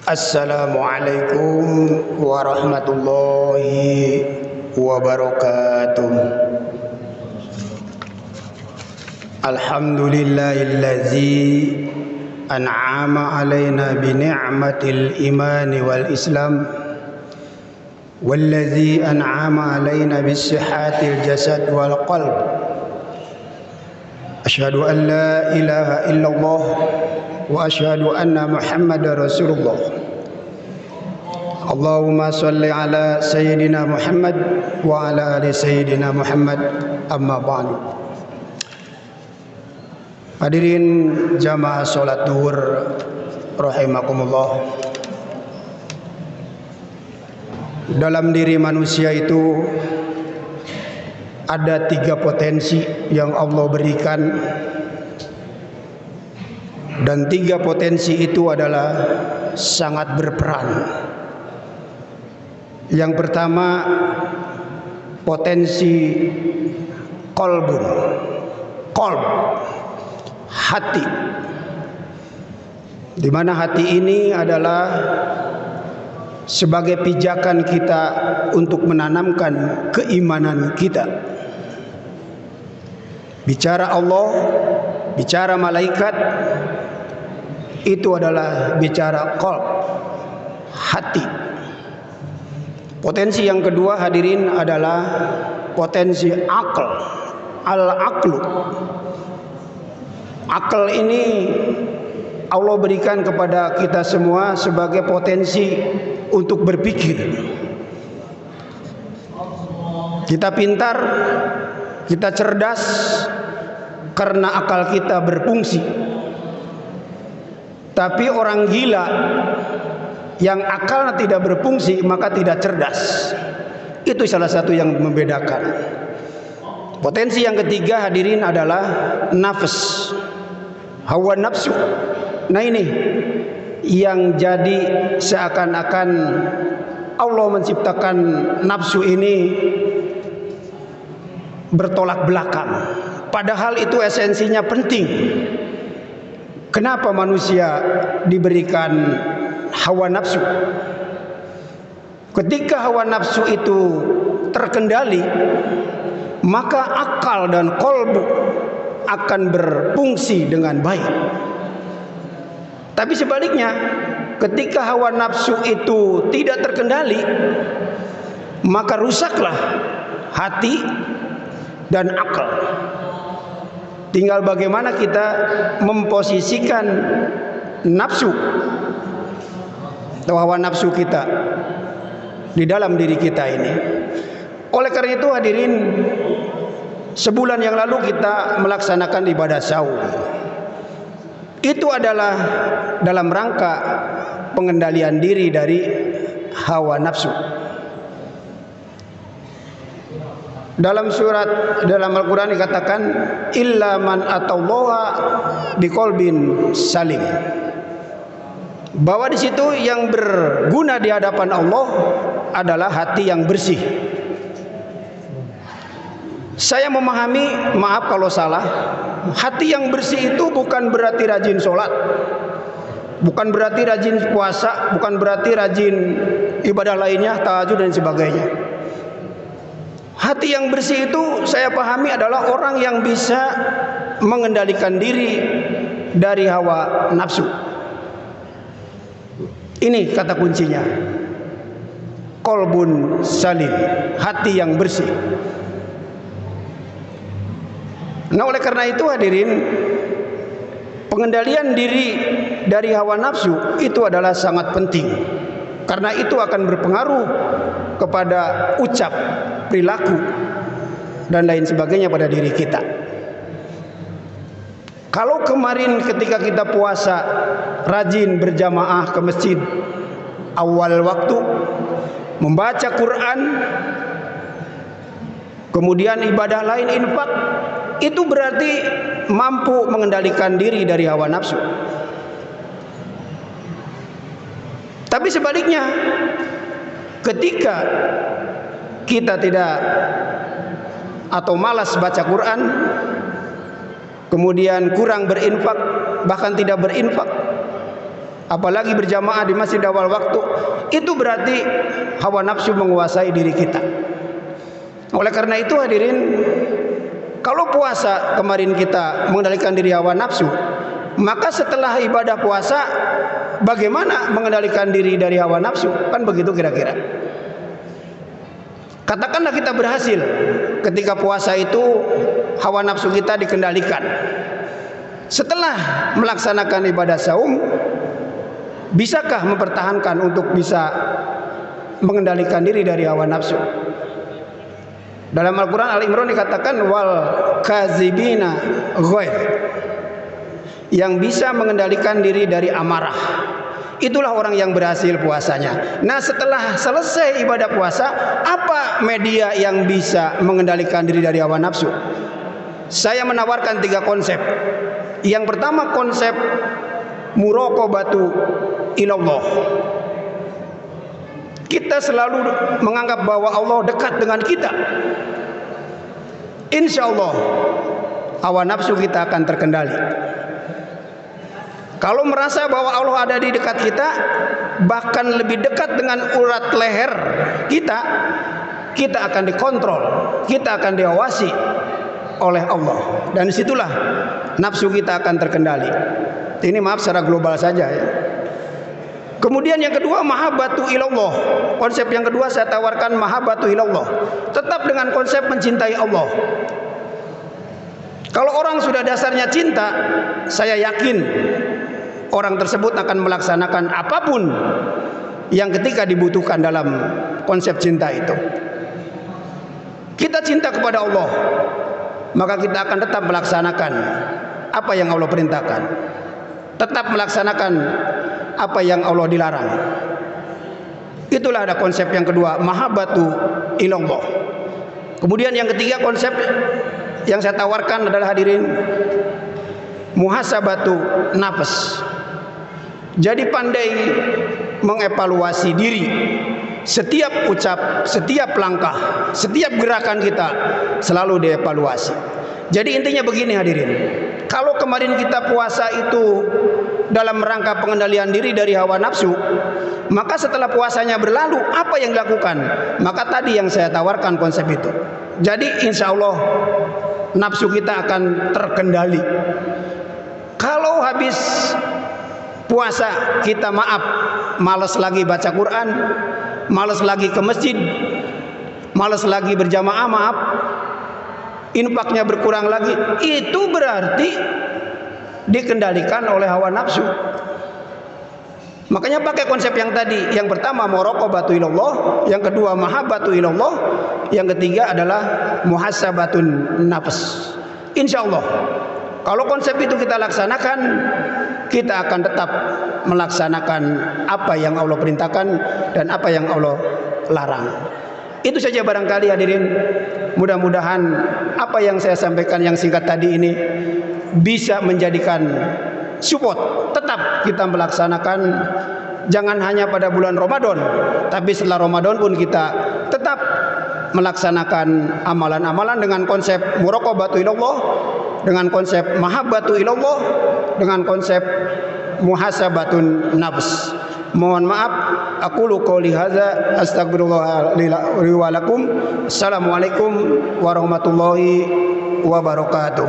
Assalamualaikum warahmatullahi wabarakatuh. Alhamdulillahillazi an'ama alaina bi ni'matil imani wal islam wallazi an'ama alaina bis sihatil jasad wal qalb. Asyhadu an la ilaha illallah wa asyhadu anna Muhammadar Rasulullah. Allahumma shalli ala sayyidina Muhammad wa ala ali sayyidina Muhammad, amma ba'du. Hadirin jamaah salat zuhur rahimakumullah. Dalam diri manusia itu ada 3 potensi yang Allah berikan, dan 3 potensi itu adalah sangat berperan. Yang pertama, potensi qalbun, hati, di mana hati ini adalah sebagai pijakan kita untuk menanamkan keimanan kita. Bicara Allah, bicara malaikat, itu adalah bicara qalb, hati. Potensi yang kedua hadirin adalah potensi akal, al-aqlu. Akal ini Allah berikan kepada kita semua sebagai potensi untuk berpikir. Kita pintar, kita cerdas karena akal kita berfungsi. Tapi orang gila yang akalnya tidak berfungsi maka tidak cerdas. Itu salah satu yang membedakan. Potensi yang ketiga hadirin adalah nafs, hawa nafsu. Nah ini yang jadi seakan-akan Allah menciptakan nafsu ini bertolak belakang. Padahal itu esensinya penting. Kenapa manusia diberikan hawa nafsu? Ketika hawa nafsu itu terkendali, maka akal dan qalbu akan berfungsi dengan baik. Tapi sebaliknya, ketika hawa nafsu itu tidak terkendali, maka rusaklah hati dan akal. Tinggal bagaimana kita memposisikan nafsu atau hawa nafsu kita di dalam diri kita ini. Oleh karena itu hadirin, sebulan yang lalu kita melaksanakan ibadah saum. Itu adalah dalam rangka pengendalian diri dari hawa nafsu. Dalam Al-Quran dikatakan illa man atallaha biqalbin salim, bahwa di situ yang berguna di hadapan Allah adalah hati yang bersih. Saya memahami, maaf kalau salah, hati yang bersih itu bukan berarti rajin sholat, bukan berarti rajin puasa, bukan berarti rajin ibadah lainnya, tahajud dan sebagainya. Hati yang bersih itu saya pahami adalah orang yang bisa mengendalikan diri dari hawa nafsu. Ini kata kuncinya, qalbun salim, hati yang bersih. Nah oleh karena itu hadirin, pengendalian diri dari hawa nafsu itu adalah sangat penting, karena itu akan berpengaruh kepada ucap, perilaku dan lain sebagainya pada diri kita. Kalau kemarin ketika kita puasa rajin berjamaah ke masjid awal waktu, membaca Quran, kemudian ibadah lain, infak, itu berarti mampu mengendalikan diri dari hawa nafsu. Tapi sebaliknya, ketika kita tidak atau malas baca Quran, kemudian kurang berinfak, bahkan tidak berinfak, apalagi berjamaah di masjid awal waktu, itu berarti hawa nafsu menguasai diri kita. Oleh karena itu hadirin, kalau puasa kemarin kita mengendalikan diri hawa nafsu, maka setelah ibadah puasa bagaimana mengendalikan diri dari hawa nafsu? Kan begitu kira-kira. Katakanlah kita berhasil ketika puasa itu hawa nafsu kita dikendalikan. Setelah melaksanakan ibadah saum, bisakah mempertahankan untuk bisa mengendalikan diri dari hawa nafsu? Dalam Al-Quran Al-Imran dikatakan wal kazibina ghair, yang bisa mengendalikan diri dari amarah. Itulah orang yang berhasil puasanya. Nah, setelah selesai ibadah puasa, apa media yang bisa mengendalikan diri dari hawa nafsu? Saya menawarkan 3 konsep. Yang pertama konsep muraqabatu ilallah. Kita selalu menganggap bahwa Allah dekat dengan kita. Insya Allah hawa nafsu kita akan terkendali. Kalau merasa bahwa Allah ada di dekat kita, bahkan lebih dekat dengan urat leher kita, kita akan dikontrol, kita akan diawasi oleh Allah. Dan disitulah nafsu kita akan terkendali. Ini maaf secara global saja ya. Kemudian yang kedua mahabbatu ilallah. Konsep yang kedua saya tawarkan mahabbatu ilallah. Tetap dengan konsep mencintai Allah. Kalau orang sudah dasarnya cinta, saya yakin orang tersebut akan melaksanakan apapun yang ketika dibutuhkan dalam konsep cinta itu. Kita cinta kepada Allah, maka kita akan tetap melaksanakan apa yang Allah perintahkan, tetap melaksanakan apa yang Allah dilarang. Itulah ada konsep yang kedua, mahabbatu ilallah. Kemudian yang ketiga konsep yang saya tawarkan adalah hadirin muhasabatu nafs. Jadi pandai mengevaluasi diri. Setiap ucap, setiap langkah, setiap gerakan kita selalu dievaluasi. Jadi intinya begini hadirin, kalau kemarin kita puasa itu dalam rangka pengendalian diri dari hawa nafsu, maka setelah puasanya berlalu apa yang dilakukan? Maka tadi yang saya tawarkan konsep itu. Jadi insya Allah nafsu kita akan terkendali. Kalau habis puasa kita malas lagi baca Quran, malas lagi ke masjid, malas lagi berjamaah, infaknya berkurang lagi, itu berarti dikendalikan oleh hawa nafsu. Makanya pakai konsep yang tadi. Yang pertama muraqabatu ilallah, yang kedua mahabbatu ilallah, yang ketiga adalah muhasabatun nafs. Insya Allah kalau konsep itu kita laksanakan, kita akan tetap melaksanakan apa yang Allah perintahkan dan apa yang Allah larang. Itu saja barangkali hadirin. Mudah-mudahan apa yang saya sampaikan yang singkat tadi ini bisa menjadikan support. Tetap kita melaksanakan, jangan hanya pada bulan Ramadan, tapi setelah Ramadan pun kita tetap melaksanakan amalan-amalan dengan konsep muraqabatu ilallah, dengan konsep mahabbatu ilallah, dengan konsep muhasabatun nafs. Mohon maaf, aqulu qouli hadza astaghfirullah li wa lakum. Assalamualaikum warahmatullahi wabarakatuh.